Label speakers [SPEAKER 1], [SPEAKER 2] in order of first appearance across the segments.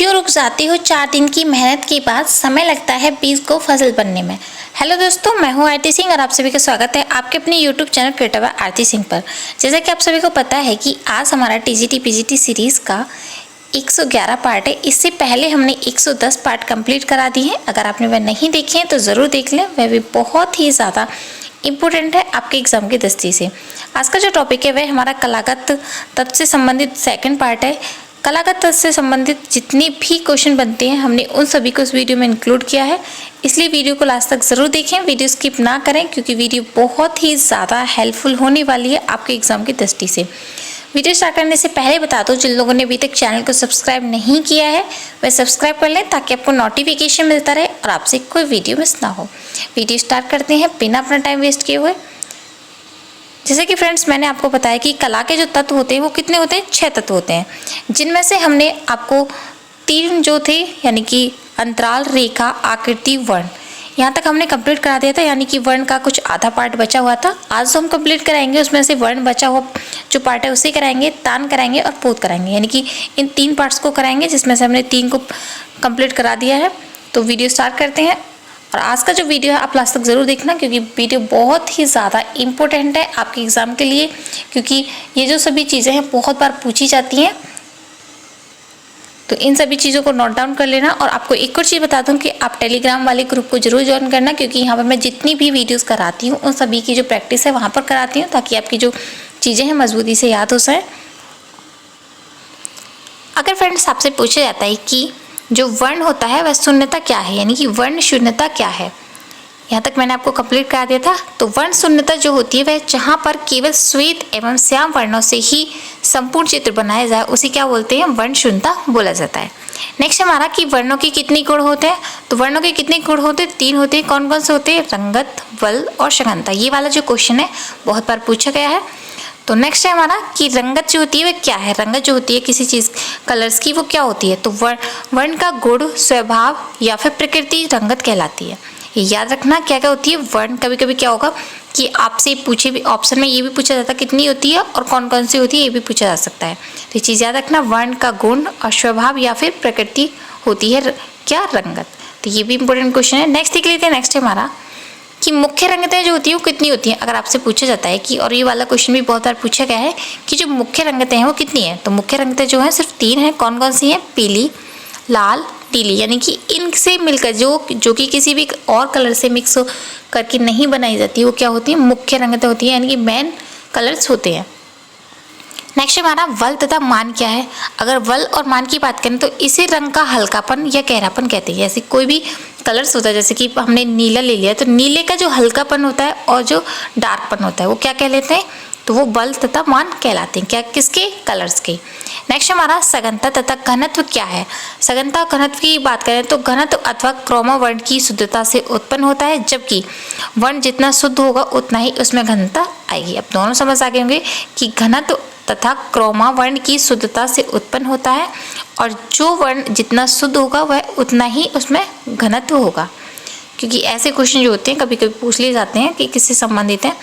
[SPEAKER 1] क्यों रुक जाती हो 4 दिन की मेहनत के बाद समय लगता है बीज को फसल बनने में। हेलो दोस्तों, मैं हूं आरती सिंह और आप सभी का स्वागत है आपके अपने यूट्यूब चैनल क्रिएटिव आरती सिंह पर। जैसा कि आप सभी को पता है कि आज हमारा टीजीटी पीजीटी सीरीज़ का 111 पार्ट है। इससे पहले हमने 110 पार्ट कंप्लीट करा दिए हैं। अगर आपने वह नहीं देखे हैं तो ज़रूर देख लें, वह भी बहुत ही ज़्यादा इम्पोर्टेंट है आपके एग्जाम की दृष्टि से। आज का जो टॉपिक है वह हमारा कलागत तत्व से संबंधित सेकंड पार्ट है। कलागत तत्व से संबंधित जितने भी क्वेश्चन बनते हैं हमने उन सभी को इस वीडियो में इंक्लूड किया है, इसलिए वीडियो को लास्ट तक ज़रूर देखें, वीडियो स्किप ना करें क्योंकि वीडियो बहुत ही ज़्यादा हेल्पफुल होने वाली है आपके एग्जाम की दृष्टि से। वीडियो स्टार्ट करने से पहले बता दो, जिन लोगों ने अभी तक चैनल को सब्सक्राइब नहीं किया है वह सब्सक्राइब कर लें ताकि आपको नोटिफिकेशन मिलता रहे और आपसे कोई वीडियो मिस ना हो। वीडियो स्टार्ट करते हैं बिना अपना टाइम वेस्ट किए हुए। जैसे कि फ्रेंड्स मैंने आपको बताया कि कला के जो तत्व होते हैं वो कितने होते हैं, 6 तत्व होते हैं, जिनमें से हमने आपको 3 जो थे यानी कि अंतराल, रेखा, आकृति, वर्ण, यहाँ तक हमने कंप्लीट करा दिया था। यानी कि वर्ण का कुछ आधा पार्ट बचा हुआ था, आज जो हम कंप्लीट कराएंगे उसमें से वर्ण बचा हुआ जो पार्ट है उसे कराएंगे, तान कराएंगे और पोत कराएंगे। यानी कि इन 3 पार्ट्स को कराएंगे जिसमें से हमने 3 को कंप्लीट करा दिया है। तो वीडियो स्टार्ट करते हैं और आज का जो वीडियो है आप लास्ट तक ज़रूर देखना क्योंकि वीडियो बहुत ही ज़्यादा इम्पोर्टेंट है आपके एग्ज़ाम के लिए, क्योंकि ये जो सभी चीज़ें हैं बहुत बार पूछी जाती हैं। तो इन सभी चीज़ों को नोट डाउन कर लेना। और आपको एक और चीज़ बता दूं कि आप टेलीग्राम वाले ग्रुप को जरूर ज्वाइन करना, क्योंकि यहाँ पर मैं जितनी भी वीडियोस कराती हूँ उन सभी की जो प्रैक्टिस है वहाँ पर कराती हूँ ताकि आपकी जो चीज़ें हैं मजबूती से याद हो जाए। अगर फ्रेंड्स आपसे पूछा जाता है कि जो वर्ण होता है वह शून्यता क्या है, यानी कि वर्ण शून्यता क्या है, यहाँ तक मैंने आपको कंप्लीट करा दिया था। तो वर्ण शून्यता जो होती है वह जहाँ पर केवल श्वेत एवं श्याम वर्णों से ही संपूर्ण चित्र बनाया जाए उसे क्या बोलते हैं, वर्ण शून्यता बोला जाता है। नेक्स्ट हमारा कि वर्णों के कितने गुण होते हैं। तो वर्णों के कितने गुण होते हैं, 3 होते हैं। कौन कौन से होते हैं, रंगत, बल और सघनता। ये वाला जो क्वेश्चन है बहुत बार पूछा गया है। तो नेक्स्ट है हमारा कि रंगत जो होती है वह क्या है। रंगत जो होती है किसी चीज़ कलर्स की वो क्या होती है, तो वर्ण का गुण, स्वभाव या फिर प्रकृति रंगत कहलाती है। ये याद रखना क्या क्या होती है वर्ण। कभी कभी क्या होगा कि आपसे पूछे भी ऑप्शन में ये भी पूछा जाता है कितनी होती है और कौन कौन सी होती है ये भी पूछा जा सकता है। तो ये चीज़ याद रखना, वर्ण का गुण और स्वभाव या फिर प्रकृति होती है क्या, रंगत। तो ये भी इंपॉर्टेंट क्वेश्चन है। नेक्स्ट देख लेते हैं। नेक्स्ट है हमारा कि मुख्य रंगतें जो होती है वो कितनी होती हैं। अगर आपसे पूछा जाता है कि, और ये वाला क्वेश्चन भी बहुत बार पूछा गया है कि जो मुख्य रंगतें हैं वो कितनी हैं, तो मुख्य रंगतें जो हैं सिर्फ 3 हैं। कौन कौन सी हैं, पीली, लाल, नीली। यानी कि इनसे मिलकर जो कि किसी भी और कलर से मिक्स करके नहीं बनाई जाती वो क्या होती है, मुख्य रंगतें होती हैं, यानी कि मेन कलर्स होते हैं। नेक्स्ट हमारा वल तथा मान क्या है। अगर वल और मान की बात करें तो इसे रंग का हल्कापन या गहरापन कहते हैं। जैसे कोई भी कलर्स होता है, जैसे कि हमने नीला ले लिया तो नीले का जो हल्कापन होता है और जो डार्कपन होता है वो क्या कह लेते हैं, तो वो बल तथा मान कहलाते हैं। क्या, किसके, कलर्स के। नेक्स्ट हमारा सघनता तथा घनत्व क्या है। सघनता और घनत्व की बात करें तो घनत्व अथवा क्रोमा वर्ण की शुद्धता से उत्पन्न होता है, जबकि वर्ण जितना शुद्ध होगा उतना ही उसमें घनता आएगी। अब दोनों समझ आ गए होंगे कि घनत्व तथा क्रोमा वर्ण की शुद्धता से उत्पन्न होता है और जो वर्ण जितना शुद्ध होगा वह उतना ही उसमें घनत्व होगा, क्योंकि ऐसे क्वेश्चन जो होते हैं कभी कभी पूछ लिए जाते हैं कि किससे संबंधित है।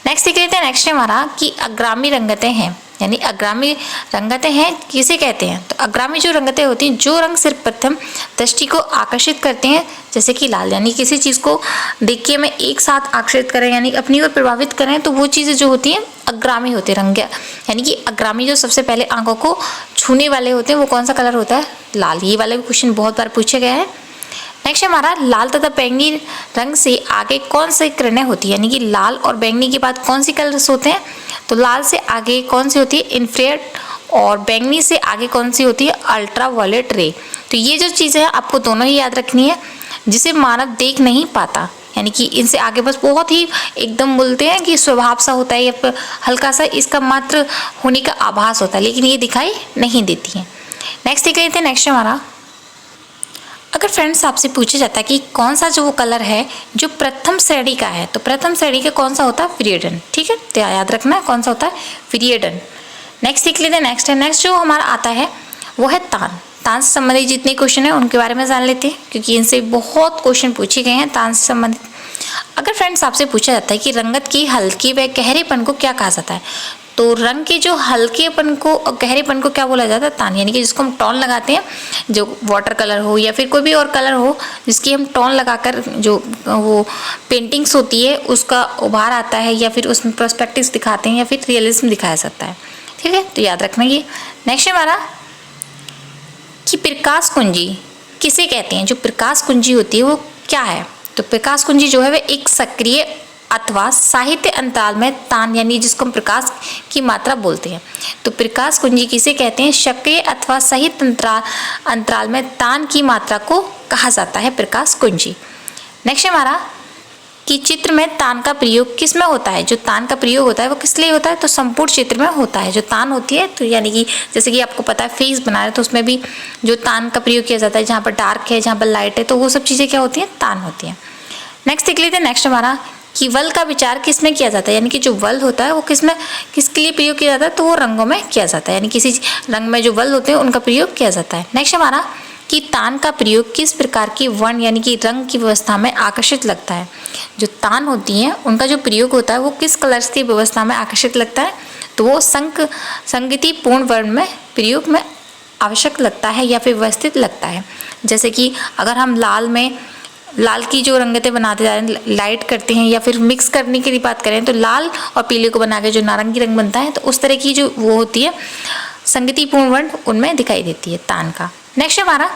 [SPEAKER 1] नेक्स्ट देख लेते हैं। नेक्स्ट है हमारा कि अग्रामी रंगतें हैं, यानी अग्रामी रंगतें हैं किसे कहते हैं। तो अग्रामी जो रंगतें होती हैं जो रंग सिर्फ प्रथम दृष्टि को आकर्षित करते हैं, जैसे कि लाल, यानी किसी चीज़ को देख के हमें एक साथ आकर्षित करें यानी अपनी ओर प्रभावित करें, तो वो चीज़ें जो होती हैं अग्रामी होते हैं रंग। यानी कि अग्रामी जो सबसे पहले आंखों को छूने वाले होते हैं वो कौन सा कलर होता है, लाल। ये वाला भी क्वेश्चन बहुत बार पूछा गया है। नेक्स्ट हमारा लाल तथा बैंगनी रंग से आगे कौन सी किरणें होती है, यानी कि लाल और बैंगनी के बाद कौन सी कलर्स होते हैं, तो लाल से आगे कौन सी होती है, इंफ्रारेड, और बैंगनी से आगे कौन सी होती है, अल्ट्रा वायलेट रे। तो ये जो चीज़ें हैं आपको दोनों ही याद रखनी है, जिसे मानव देख नहीं पाता, यानी कि इनसे आगे बस बहुत ही एकदम बोलते हैं कि स्वभाव सा होता है या हल्का सा इसका मात्र होने का आभास होता है, लेकिन ये दिखाई नहीं देती है। नेक्स्ट देख लेते हैं। नेक्स्ट हमारा अगर फ्रेंड्स आपसे पूछा जाता है कि कौन सा जो वो कलर है जो प्रथम श्रेणी का है, तो प्रथम श्रेणी का कौन सा होता है, विरियडन। ठीक है, तो याद रखना है कौन सा होता है, विरियडन। नेक्स्ट देख लेते हैं। नेक्स्ट है, नेक्स्ट जो हमारा आता है वो है तान। तान से संबंधित जितने क्वेश्चन हैं उनके बारे में जान लेते हैं, क्योंकि इनसे बहुत क्वेश्चन पूछे गए हैं तान से संबंधित। अगर फ्रेंड्स आपसे पूछा जाता है कि रंगत की हल्के व गहरेपन को क्या कहा जाता है, तो रंग के जो हल्केपन को और गहरेपन को क्या बोला जाता है? तान। यानी कि जिसको हम टोन लगाते हैं, जो वाटर कलर हो या फिर कोई भी और कलर हो जिसकी हम टोन लगाकर जो वो पेंटिंग्स होती है उसका उभार आता है या फिर उसमें पर्सपेक्टिव्स दिखाते हैं या फिर रियलिज्म दिखाया जाता है। ठीक है, तो याद रखना ये। नेक्स्ट हमारा कि प्रकाश कुंजी किसे कहते हैं? जो प्रकाश कुंजी होती है वो क्या है? तो प्रकाश कुंजी जो है वह एक सक्रिय अथवा साहित्य अंतराल में तान, यानी जिसको हम प्रकाश की मात्रा बोलते हैं। तो प्रकाश कुंजी किसे कहते हैं? सक्रिय अथवा साहित्य अंतराल में तान की मात्रा को कहा जाता है प्रकाश कुंजी। नेक्स्ट हमारा कि चित्र में तान का प्रयोग किस में होता है? जो तान का प्रयोग होता है वो किस लिए होता है? तो संपूर्ण चित्र में होता है। जो तान होती है तो यानी कि जैसे कि आपको पता है फेस बना रहे तो उसमें भी जो तान का प्रयोग किया जाता है, जहाँ पर डार्क है, जहाँ पर लाइट है, तो वो सब चीज़ें क्या होती हैं? तान होती हैं। नेक्स्ट देख लेते हैं। नेक्स्ट हमारा कि वल का विचार किस में किया जाता है? यानी कि जो वल होता है वो किसके लिए प्रयोग किया जाता है? तो वो रंगों में किया जाता है, यानी किसी रंग में जो वल होते हैं उनका प्रयोग किया जाता है। नेक्स्ट हमारा कि तान का प्रयोग किस प्रकार की वर्ण यानी कि रंग की व्यवस्था में आकर्षित लगता है? जो तान होती हैं उनका जो प्रयोग होता है वो किस कलर्स की व्यवस्था में आकर्षित लगता है? तो वो संगति पूर्ण वर्ण में प्रयोग में आवश्यक लगता है या फिर व्यवस्थित लगता है। जैसे कि अगर हम लाल की जो रंगतें बनाते जा रहे हैं, लाइट करते हैं या फिर मिक्स करने की बात करें तो लाल और पीले को बना के जो नारंगी रंग बनता है, तो उस तरह की जो वो होती है संगतिपूर्ण वर्ण उनमें दिखाई देती है तान का। नेक्स्ट हमारा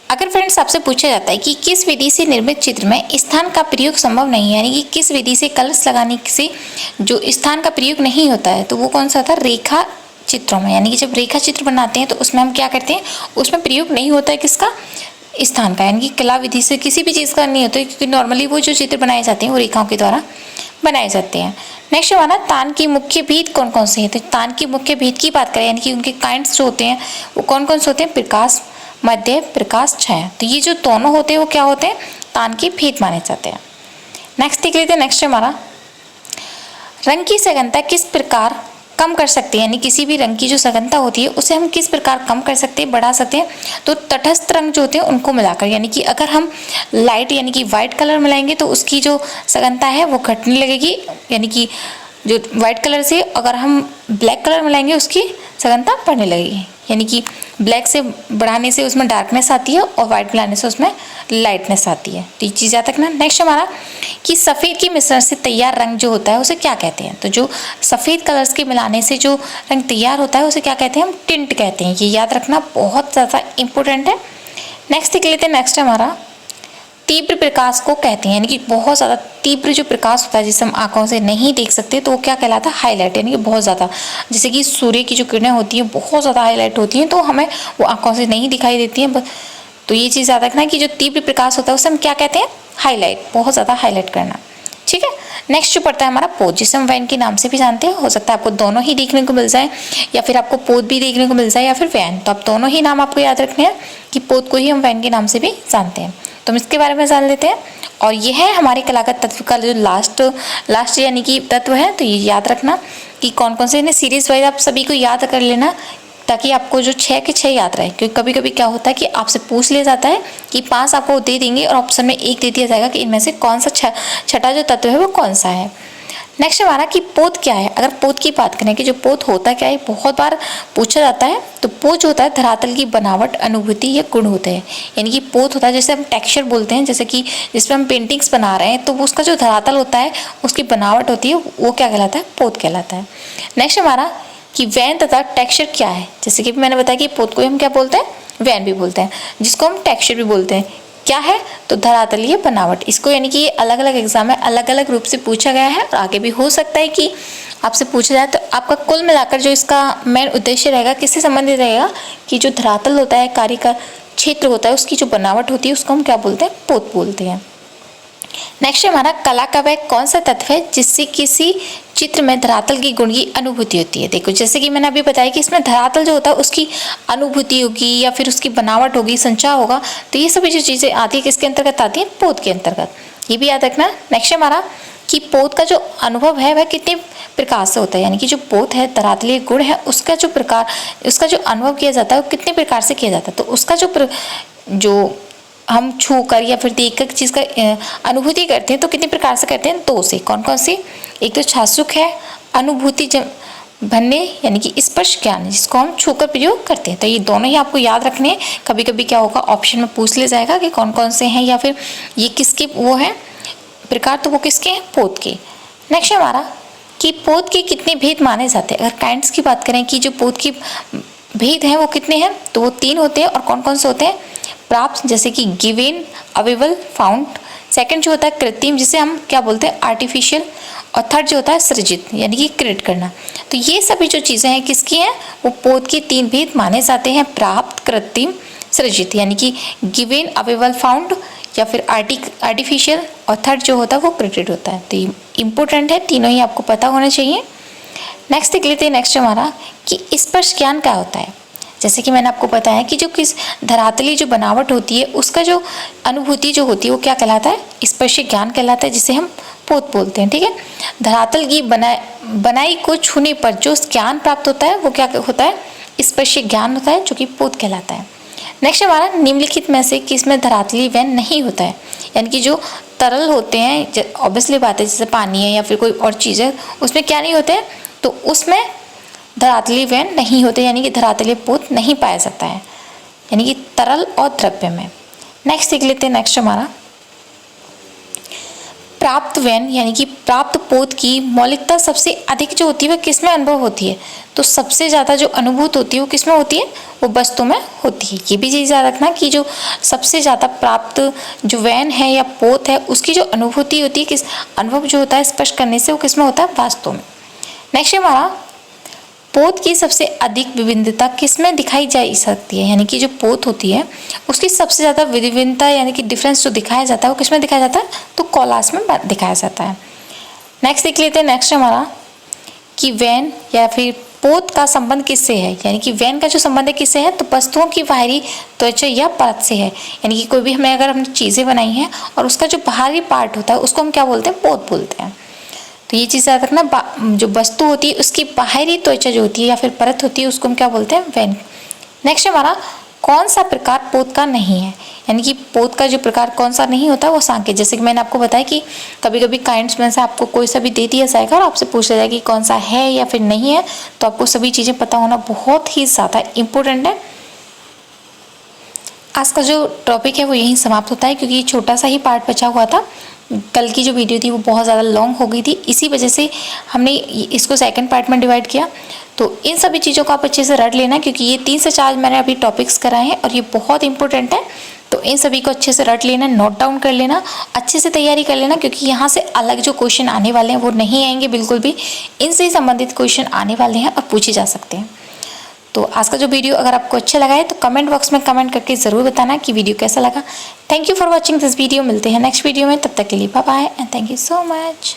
[SPEAKER 1] अगर फ्रेंड्स आपसे पूछा जाता है कि किस विधि से निर्मित चित्र में स्थान का प्रयोग संभव नहीं है, यानी कि किस विधि से कलर्स लगाने से जो स्थान का प्रयोग नहीं होता है, तो वो कौन सा था? रेखा चित्रों में। यानी कि जब रेखा चित्र बनाते हैं तो उसमें हम क्या करते हैं? उसमें प्रयोग नहीं होता है किसका? स्थान का। यानी कि कला विधि से किसी भी चीज़ का नहीं होता है, क्योंकि नॉर्मली वो जो चित्र बनाए जाते हैं वो रेखाओं के द्वारा बनाए जाते हैं। नेक्स्ट हमारा तान की मुख्य भेद कौन कौन से हैं? तो तान की मुख्य भेद की बात करें यानी कि उनके काइंड्स जो होते हैं वो कौन कौन से होते हैं? प्रकाश, मध्य, प्रकाश, छाया। तो ये जो दोनों होते हैं वो क्या होते हैं? तान के भेद माने जाते हैं। नेक्स्ट देख लेते हैं। नेक्स्ट हमारा रंग की सघनता किस प्रकार कम कर सकते हैं? यानी किसी भी रंग की जो सघनता होती है उसे हम किस प्रकार कम कर सकते हैं, बढ़ा सकते हैं? तो तटस्थ रंग जो होते हैं उनको मिलाकर, यानी कि अगर हम लाइट यानी कि वाइट कलर मिलाएंगे तो उसकी जो सघनता है वो घटने लगेगी, यानी कि जो वाइट कलर से अगर हम ब्लैक कलर मिलाएंगे उसकी सघनता बढ़ने लगेगी। यानी कि ब्लैक से बढ़ाने से उसमें डार्कनेस आती है और वाइट मिलाने से उसमें लाइटनेस आती है। तो ये चीज़ याद रखना। नेक्स्ट हमारा कि सफ़ेद के मिश्रण से तैयार रंग जो होता है उसे क्या कहते हैं? तो जो सफ़ेद कलर्स के मिलाने से जो रंग तैयार होता है उसे क्या कहते हैं? हम टिंट कहते हैं। ये याद रखना, बहुत ज़्यादा इंपॉर्टेंट है। नेक्स्ट देख लेते हैं। नेक्स्ट हमारा तीव्र प्रकाश को कहते हैं, यानी कि बहुत ज़्यादा तीव्र जो प्रकाश होता है जिसे हम आंखों से नहीं देख सकते तो वो क्या कहलाता है? हाईलाइट। यानी कि बहुत ज़्यादा, जैसे कि सूर्य की जो किरणें होती हैं बहुत ज़्यादा हाईलाइट होती हैं तो हमें वो आंखों से नहीं दिखाई देती हैं। तो ये चीज़ याद रखना कि जो तीव्र प्रकाश होता है उसे हम क्या कहते हैं? हाईलाइट, बहुत ज़्यादा हाईलाइट करना। ठीक है। नेक्स्ट जो पड़ता है हमारा पोत, जिसे हम वैन के नाम से भी जानते हैं। हो सकता है आपको दोनों ही देखने को मिल जाए या फिर आपको पोत भी देखने को मिल जाए या फिर वैन, तो आप दोनों ही नाम आपको याद रखने हैं कि पोत को ही हम वैन के नाम से भी जानते हैं। तो हम इसके बारे में जान लेते हैं। और यह है हमारे कलागत तत्व का जो लास्ट यानी कि तत्व है। तो ये याद रखना कि कौन कौन से, इन्हें सीरीज वाइज आप सभी को याद कर लेना ताकि आपको जो 6 के 6 याद रहे। क्योंकि कभी कभी क्या होता है कि आपसे पूछ लिया जाता है कि 5 आपको दे देंगे और ऑप्शन में 1 दे दिया जाएगा कि इनमें से कौन सा छठा जो तत्व है वो कौन सा है। नेक्स्ट हमारा कि पोत क्या है। अगर पोत की बात करें कि जो पोत होता क्या है, बहुत बार पूछा जाता है। तो पोत जो होता है धरातल की बनावट, अनुभूति या गुण होते हैं। यानी कि पोत होता है जैसे हम टेक्सचर बोलते हैं, जैसे कि जिसमें हम पेंटिंग्स बना रहे हैं तो उसका जो धरातल होता है उसकी बनावट होती है वो क्या कहलाता है? पोत कहलाता है। नेक्स्ट हमारा कि वैन तथा टेक्सचर क्या है। जैसे कि मैंने बताया कि पोत को हम क्या बोलते हैं? वैन भी बोलते हैं, जिसको हम टेक्सचर भी बोलते हैं। क्या है? तो धरातलीय बनावट। इसको यानी कि ये अलग अलग एग्जाम में अलग अलग रूप से पूछा गया है और आगे भी हो सकता है कि आपसे पूछा जाए। तो आपका कुल मिलाकर जो इसका मेन उद्देश्य रहेगा किससे संबंधित रहेगा कि जो धरातल होता है, कार्य का क्षेत्र होता है, उसकी जो बनावट होती है उसको हम क्या बोलते हैं? पोत बोलते हैं। नेक्स्ट हमारा कला का वह कौन सा तत्व है जिससे किसी चित्र में धरातल की गुण की अनुभूति होती है। देखो जैसे कि मैंने अभी बताया कि इसमें धरातल जो होता है उसकी अनुभूति होगी या फिर उसकी बनावट होगी, संचार होगा। तो ये सभी जो चीज़ें आती है किसके अंतर्गत आती है? पोत के अंतर्गत। ये भी याद रखना। नेक्स्ट हमारा कि पोत का जो अनुभव है वह कितने प्रकार से होता है। यानी कि जो पोत है, धरातलीय गुण है, उसका जो अनुभव किया जाता है वो कितने प्रकार से किया जाता है। तो उसका जो हम छू कर या फिर देख कर चीज़ का अनुभूति करते हैं तो कितने प्रकार से करते हैं? 2 से। कौन कौन से? एक तो छासुक है, अनुभूति भन्ने यानी कि स्पर्श ज्ञान, जिसको हम छूकर प्रयोग करते हैं। तो ये दोनों ही आपको याद रखने हैं। कभी कभी क्या होगा, ऑप्शन में पूछ ले जाएगा कि कौन कौन से हैं या फिर ये किसके वो हैं प्रकार, तो वो किसके हैं? पोत के। नेक्स्ट हमारा कि पोत के कितने भेद माने जाते हैं। अगर काइंड्स की बात करें कि जो पोत के भेद हैं वो कितने हैं, तो वो 3 होते हैं। और कौन कौन से होते हैं? प्राप्त, जैसे कि गिवेन, अवेलेबल, फाउंड। सेकंड जो होता है कृत्रिम, जिसे हम क्या बोलते हैं? आर्टिफिशियल। और थर्ड जो होता है सृजित, यानी कि क्रिएट करना। तो ये सभी जो चीज़ें हैं किसकी हैं? वो पोत के 3 भेद माने जाते हैं, प्राप्त, कृत्रिम, सृजित, यानी कि गिवेन, अवेलेबल, फाउंड या फिर आर्टिफिशियल। और थर्ड जो होता है वो क्रिएटेड होता है। तो ये इंपॉर्टेंट है, तीनों ही आपको पता होना चाहिए। नेक्स्ट देख लेते हैं। नेक्स्ट हमारा कि स्पर्श ज्ञान क्या होता है। जैसे कि मैंने आपको बताया कि जो किस धरातली जो बनावट होती है उसका जो अनुभूति जो होती है वो क्या कहलाता है? स्पर्श ज्ञान कहलाता है, जिसे हम पोत बोलते हैं। ठीक है, धरातल की बनाई को छूने पर जो ज्ञान प्राप्त होता है वो क्या होता है? स्पर्श ज्ञान होता है, जो कि पोत कहलाता है। नेक्स्ट हमारा निम्नलिखित में से किसमें धरातली वैन नहीं होता है, यानी कि जो तरल होते हैं, ऑब्वियसली बात है, जैसे पानी है या फिर कोई और चीज़ है, उसमें क्या नहीं होते हैं? तो उसमें धरातली वैन नहीं होते, यानी कि धरातलीय पोत नहीं पाया जाता है, यानी कि तरल और द्रव्य में। नेक्स्ट देख लेते हैं। नेक्स्ट हमारा प्राप्त वैन यानी कि प्राप्त पोत की मौलिकता सबसे अधिक जो होती है वह किसमें अनुभव होती है? तो सबसे ज़्यादा जो अनुभूत होती है वो किसमें होती है? वो वस्तु में होती है। ये भी चीज़ याद रखना कि जो सबसे ज़्यादा प्राप्त जो वैन है या पोत है उसकी जो अनुभूति होती है, किस अनुभव जो होता है स्पर्श करने से, वो किसमें होता है? वास्तु में। नेक्स्ट हमारा पोत की सबसे अधिक विभिन्नता किसमें दिखाई जा सकती है, यानी कि जो पोत होती है उसकी सबसे ज़्यादा विभिन्नता यानी कि डिफरेंस जो दिखाया जाता है वो किसमें दिखाया जाता है? तो कॉलास में दिखाया जाता है। नेक्स्ट देख लेते हैं। नेक्स्ट हमारा कि वैन या फिर पोत का संबंध किससे है, यानी कि वैन का जो संबंध है किससे है? तो वस्तुओं की बाहरी त्वचा या परत से है, यानी कि कोई भी हमने अगर हमने चीज़ें बनाई हैं और उसका जो बाहरी पार्ट होता है उसको हम क्या बोलते हैं? पोत बोलते हैं। तो ये चीज़ याद रखना, जो वस्तु होती है उसकी बाहरी त्वचा जो होती है या फिर परत होती है उसको हम क्या बोलते हैं? वैन। नेक्स्ट हमारा कौन सा प्रकार पोत का नहीं है, यानी कि पोत का जो प्रकार कौन सा नहीं होता वो सांकेत। जैसे कि मैंने आपको बताया कि कभी कभी काइंड्स में से आपको कोई सा भी दे दिया जाएगा और आपसे पूछा जाएगा कि कौन सा है या फिर नहीं है, तो आपको सभी चीज़ें पता होना बहुत ही ज़्यादा इम्पोर्टेंट है। आज का जो टॉपिक है वो यहीं समाप्त होता है, क्योंकि ये छोटा सा ही पार्ट बचा हुआ था। कल की जो वीडियो थी वो बहुत ज़्यादा लॉन्ग हो गई थी, इसी वजह से हमने इसको सेकंड पार्ट में डिवाइड किया। तो इन सभी चीज़ों को आप अच्छे से रट लेना, क्योंकि ये 3 से 4 मैंने अभी टॉपिक्स कराए हैं और ये बहुत इंपॉर्टेंट है। तो इन सभी को अच्छे से रट लेना, नोट डाउन कर लेना, अच्छे से तैयारी कर लेना, क्योंकि यहाँ से अलग जो क्वेश्चन आने वाले हैं वो नहीं आएंगे बिल्कुल भी। इनसे ही संबंधित क्वेश्चन आने वाले हैं और पूछे जा सकते हैं। तो आज का जो वीडियो अगर आपको अच्छा लगा है तो कमेंट बॉक्स में कमेंट करके ज़रूर बताना कि वीडियो कैसा लगा। Thank you for watching this video. मिलते हैं नेक्स्ट वीडियो में, तब तक के लिए bye bye and thank you so much.